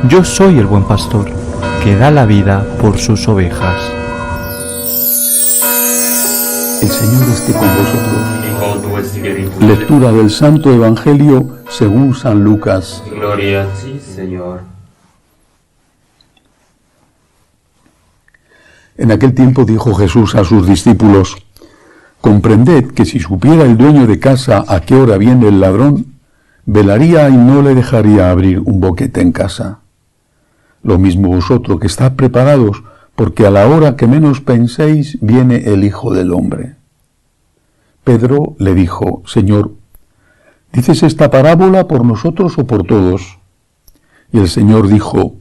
Yo soy el buen pastor, que da la vida por sus ovejas. El Señor esté con vosotros. Y con tu espíritu. Lectura del Santo Evangelio según San Lucas. Gloria a ti, Señor. En aquel tiempo dijo Jesús a sus discípulos: comprended que si supiera el dueño de casa a qué hora viene el ladrón, velaría y no le dejaría abrir un boquete en casa. Lo mismo vosotros, que estáis preparados, porque a la hora que menos penséis viene el Hijo del Hombre. Pedro le dijo: Señor, ¿dices esta parábola por nosotros o por todos? Y el Señor dijo: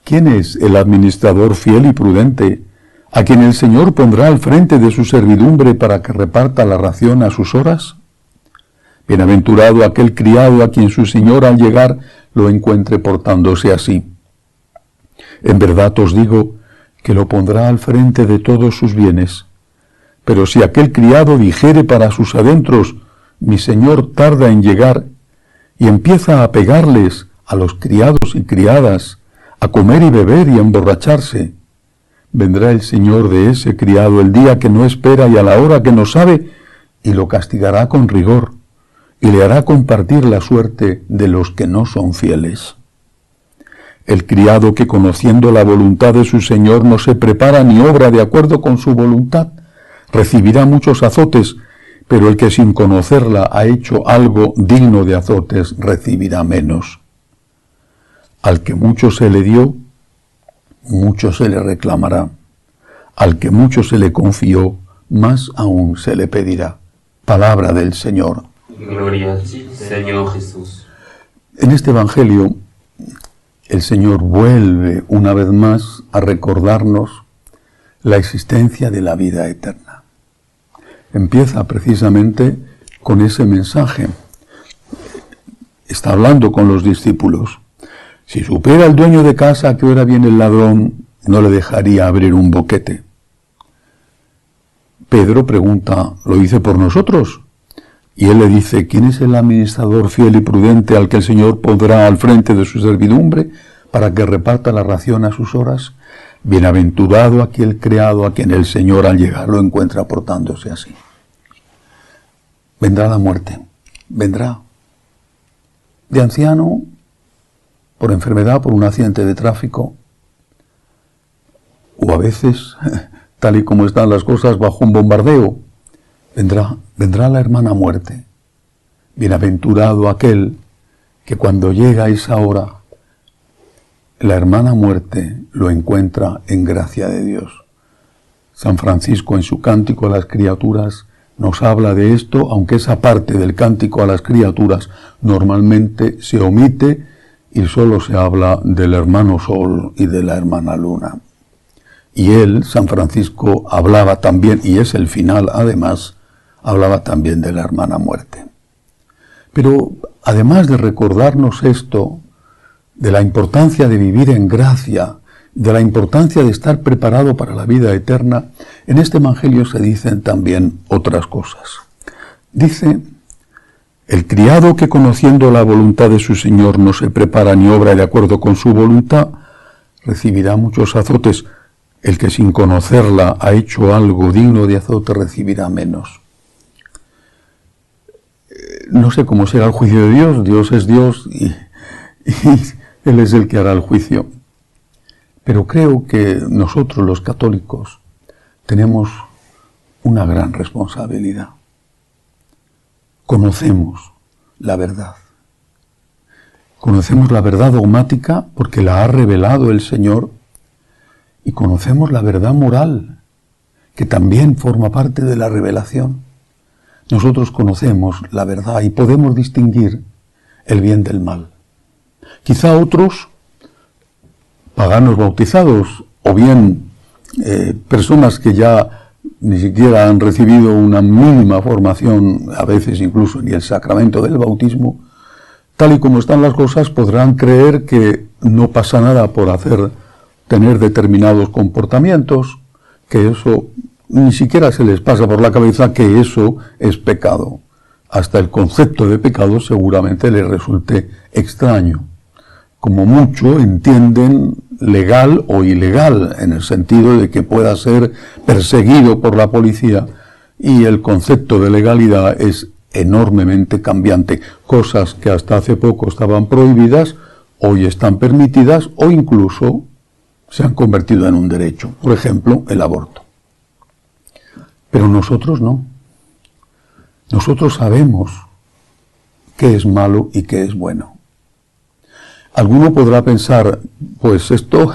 ¿quién es el administrador fiel y prudente, a quien el Señor pondrá al frente de su servidumbre para que reparta la ración a sus horas? Bienaventurado aquel criado a quien su Señor al llegar lo encuentre portándose así. En verdad os digo que lo pondrá al frente de todos sus bienes. Pero si aquel criado dijere para sus adentros: mi Señor tarda en llegar, y empieza a pegarles a los criados y criadas, a comer y beber y a emborracharse, vendrá el Señor de ese criado el día que no espera y a la hora que no sabe, y lo castigará con rigor, y le hará compartir la suerte de los que no son fieles. El criado que, conociendo la voluntad de su Señor, no se prepara ni obra de acuerdo con su voluntad, recibirá muchos azotes, pero el que sin conocerla ha hecho algo digno de azotes recibirá menos. Al que mucho se le dio, mucho se le reclamará. Al que mucho se le confió, más aún se le pedirá. Palabra del Señor. Gloria a ti, Señor Jesús. En este Evangelio, el Señor vuelve una vez más a recordarnos la existencia de la vida eterna. Empieza precisamente con ese mensaje. Está hablando con los discípulos. Si supiera el dueño de casa a qué hora viene el ladrón, no le dejaría abrir un boquete. Pedro pregunta: ¿lo dice por nosotros? Y él le dice: ¿quién es el administrador fiel y prudente al que el Señor pondrá al frente de su servidumbre para que reparta la ración a sus horas? Bienaventurado aquel criado a quien el Señor al llegar lo encuentra portándose así. Vendrá la muerte, vendrá. De anciano, por enfermedad, por un accidente de tráfico, o a veces, tal y como están las cosas, bajo un bombardeo. Vendrá la hermana muerte. Bienaventurado aquel que cuando llega esa hora, la hermana muerte lo encuentra en gracia de Dios. San Francisco, en su Cántico a las Criaturas, nos habla de esto, aunque esa parte del Cántico a las Criaturas normalmente se omite y solo se habla del hermano Sol y de la hermana Luna. Y él, San Francisco, hablaba también, y es el final además, hablaba también de la hermana muerte. Pero además de recordarnos esto, de la importancia de vivir en gracia, de la importancia de estar preparado para la vida eterna, en este Evangelio se dicen también otras cosas. Dice: el criado que, conociendo la voluntad de su Señor, no se prepara ni obra de acuerdo con su voluntad, recibirá muchos azotes. El que sin conocerla ha hecho algo digno de azote recibirá menos. No sé cómo será el juicio de Dios. Dios es Dios y Él es el que hará el juicio. Pero creo que nosotros los católicos tenemos una gran responsabilidad. Conocemos la verdad. Conocemos la verdad dogmática porque la ha revelado el Señor, y conocemos la verdad moral, que también forma parte de la revelación. Nosotros conocemos la verdad y podemos distinguir el bien del mal. Quizá otros, paganos bautizados, o bien personas que ya ni siquiera han recibido una mínima formación, a veces incluso ni el sacramento del bautismo, tal y como están las cosas, podrán creer que no pasa nada por tener determinados comportamientos, que eso ni siquiera se les pasa por la cabeza que eso es pecado. Hasta el concepto de pecado seguramente les resulte extraño. como mucho entienden legal o ilegal, en el sentido de que pueda ser perseguido por la policía, y el concepto de legalidad es enormemente cambiante. Cosas que hasta hace poco estaban prohibidas, hoy están permitidas o incluso se han convertido en un derecho. Por ejemplo, el aborto. Pero nosotros no. Nosotros sabemos qué es malo y qué es bueno. Alguno podrá pensar, pues esto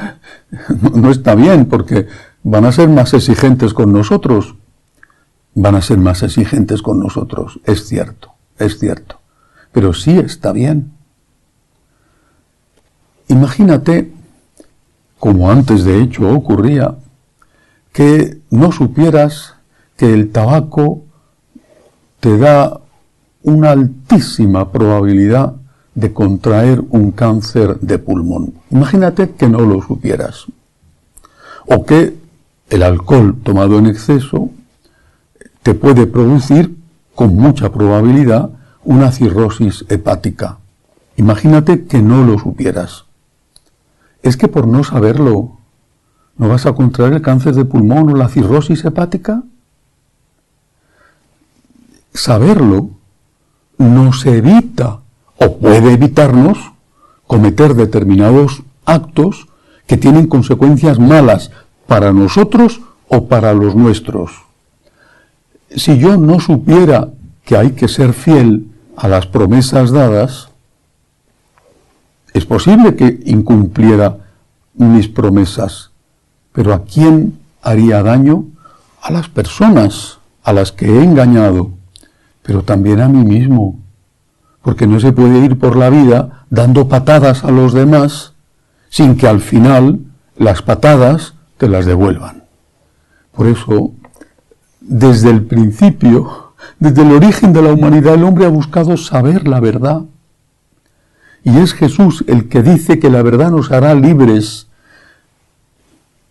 no está bien, porque van a ser más exigentes con nosotros. Van a ser más exigentes con nosotros, es cierto, pero sí está bien. Imagínate, como antes de hecho ocurría, que no supieras que el tabaco te da una altísima probabilidad de contraer un cáncer de pulmón. Imagínate que no lo supieras. O que el alcohol tomado en exceso te puede producir, con mucha probabilidad, una cirrosis hepática. Imagínate que no lo supieras. ¿Es que por no saberlo no vas a contraer el cáncer de pulmón o la cirrosis hepática? Saberlo nos evita, o puede evitarnos, cometer determinados actos que tienen consecuencias malas para nosotros o para los nuestros. Si yo no supiera que hay que ser fiel a las promesas dadas, es posible que incumpliera mis promesas, pero ¿a quién haría daño? A las personas a las que he engañado, pero también a mí mismo, porque no se puede ir por la vida dando patadas a los demás sin que al final las patadas te las devuelvan. Por eso, desde el principio, desde el origen de la humanidad, el hombre ha buscado saber la verdad. Y es Jesús el que dice que la verdad nos hará libres.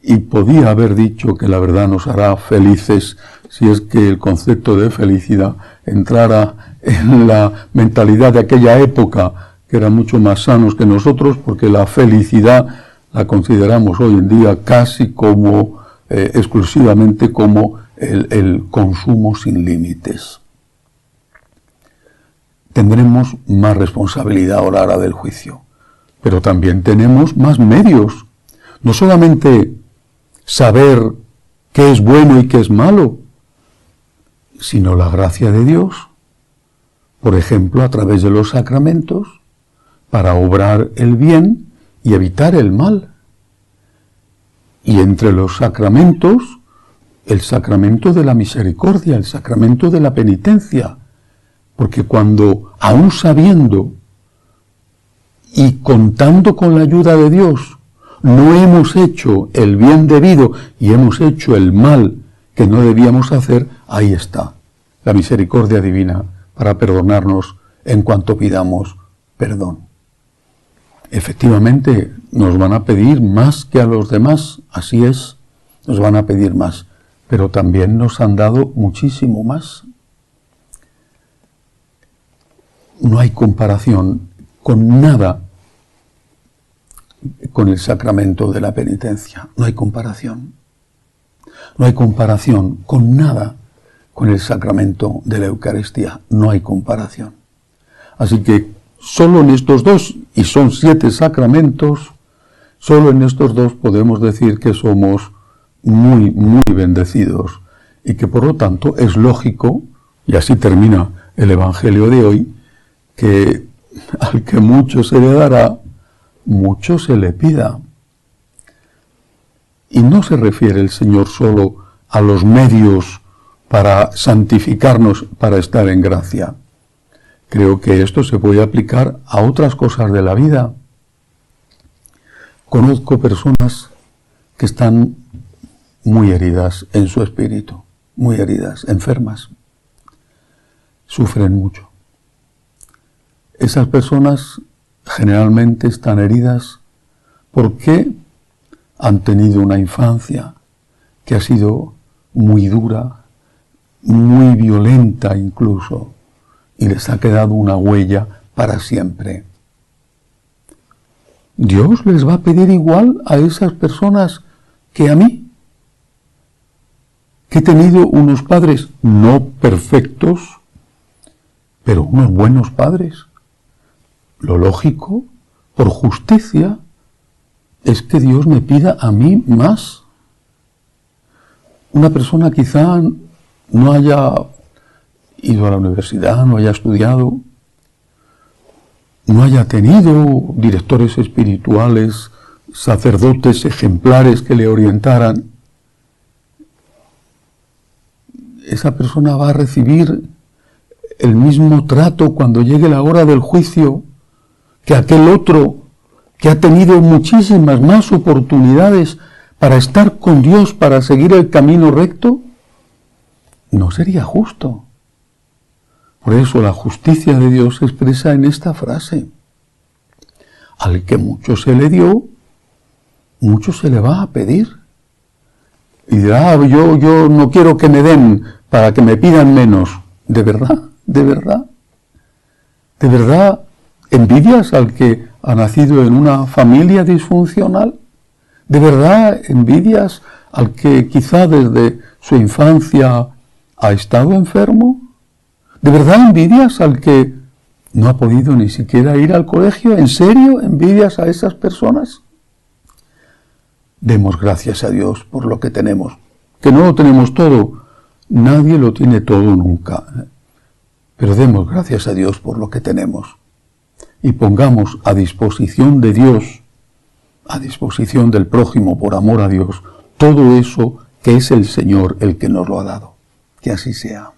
Y podía haber dicho que la verdad nos hará felices, si es que el concepto de felicidad entrara en la mentalidad de aquella época, que eran mucho más sanos que nosotros, porque la felicidad la consideramos hoy en día casi como, exclusivamente como el consumo sin límites. Tendremos más responsabilidad a la hora del juicio, pero también tenemos más medios. No solamente saber qué es bueno y qué es malo, sino la gracia de Dios, por ejemplo, a través de los sacramentos, para obrar el bien y evitar el mal. Y entre los sacramentos, el sacramento de la misericordia, el sacramento de la penitencia, porque cuando, aún sabiendo y contando con la ayuda de Dios, no hemos hecho el bien debido y hemos hecho el mal que no debíamos hacer, ahí está la misericordia divina para perdonarnos en cuanto pidamos perdón. Efectivamente, nos van a pedir más que a los demás, así es, nos van a pedir más, pero también nos han dado muchísimo más. No hay comparación con nada con el sacramento de la penitencia. No hay comparación. No hay comparación con nada con el sacramento de la Eucaristía. No hay comparación. Así que solo en estos dos, y son 7 sacramentos, solo en estos dos podemos decir que somos muy, muy bendecidos y que por lo tanto es lógico, y así termina el Evangelio de hoy, que al que mucho se le dará, mucho se le pida. Y no se refiere el Señor solo a los medios para santificarnos, para estar en gracia. Creo que esto se puede aplicar a otras cosas de la vida. Conozco personas que están muy heridas en su espíritu, muy heridas, enfermas. Sufren mucho. Esas personas generalmente están heridas porque han tenido una infancia que ha sido muy dura, muy violenta incluso, y les ha quedado una huella para siempre. ¿Dios les va a pedir igual a esas personas que a mí? Que he tenido unos padres no perfectos, pero unos buenos padres. Lo lógico, por justicia, es que Dios me pida a mí más. Una persona quizá no haya ido a la universidad, no haya estudiado, no haya tenido directores espirituales, sacerdotes ejemplares que le orientaran. Esa persona va a recibir el mismo trato cuando llegue la hora del juicio que aquel otro que ha tenido muchísimas más oportunidades para estar con Dios, para seguir el camino recto. No sería justo. Por eso la justicia de Dios se expresa en esta frase: al que mucho se le dio, mucho se le va a pedir. Y dirá, yo no quiero que me den para que me pidan menos. ¿De verdad? ¿De verdad? ¿De verdad envidias al que ha nacido en una familia disfuncional? ¿De verdad envidias al que quizá desde su infancia ha estado enfermo? ¿De verdad envidias al que no ha podido ni siquiera ir al colegio? ¿En serio envidias a esas personas? Demos gracias a Dios por lo que tenemos. Que no lo tenemos todo. Nadie lo tiene todo nunca. Pero demos gracias a Dios por lo que tenemos. Y pongamos a disposición de Dios, a disposición del prójimo por amor a Dios, todo eso que es el Señor el que nos lo ha dado. Que así sea.